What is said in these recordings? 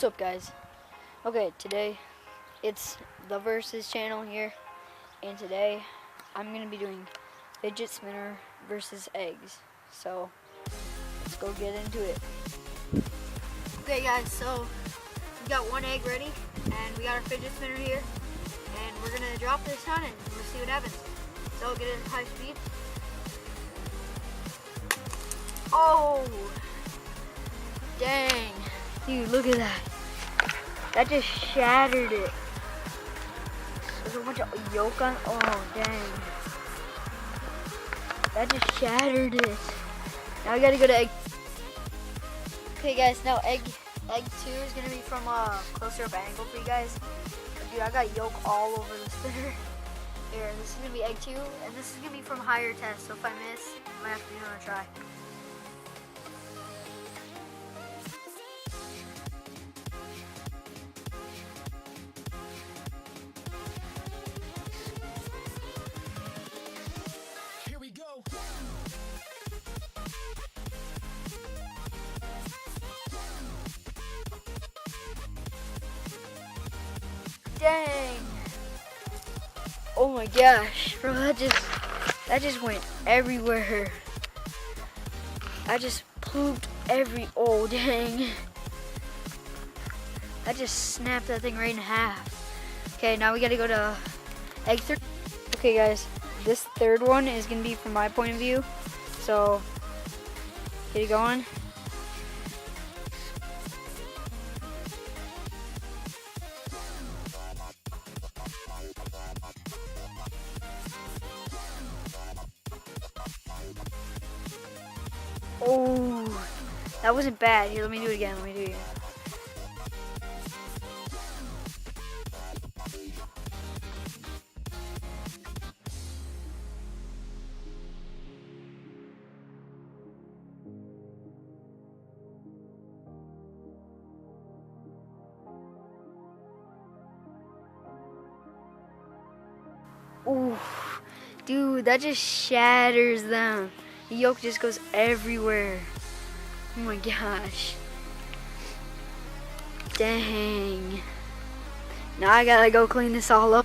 What's up, guys? Okay, today it's the Versus channel here, and today I'm gonna be doing fidget spinner versus eggs. So let's go get into it. Okay, guys. So we got one egg ready, and we got our fidget spinner here, and we're gonna drop this on it, and we'll see what happens. So get it at high speed. Oh, dang! Dude, look at that. That just shattered it. There's a bunch of yolk on. Oh, dang. That just shattered it. Now we gotta go to egg. Okay, guys. Now egg 2 is gonna be from a closer up angle for you guys. Dude, I got yolk all over the spinner. Here, this is gonna be egg 2, and this is gonna be from higher test. So if I miss, I might have to do another try. Dang! Oh my gosh, bro, that just went everywhere. I just pooped oh dang. I just snapped that thing right in half. Okay, now we gotta go to egg 3. Okay, guys, this third one is gonna be from my point of view. So get it going. Oh, that wasn't bad. Here, let me do it again. Ooh, dude, that just shatters them. The yolk just goes everywhere. Oh my gosh. Dang. Now I gotta go clean this all up.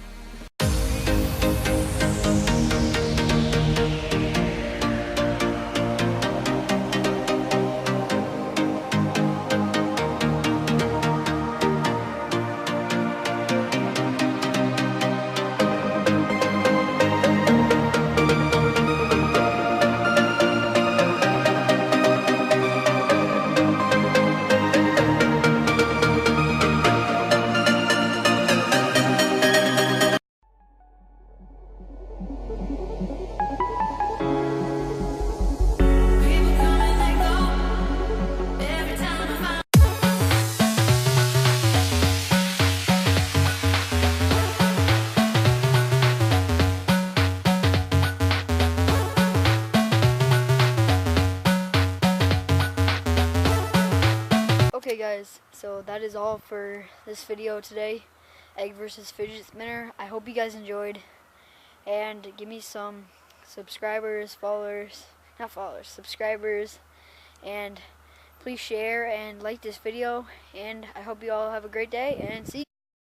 Okay, guys, so that is all for this video today, egg versus fidget spinner. I hope you guys enjoyed, and give me some subscribers, subscribers, and please share and like this video, and I hope you all have a great day, and see you.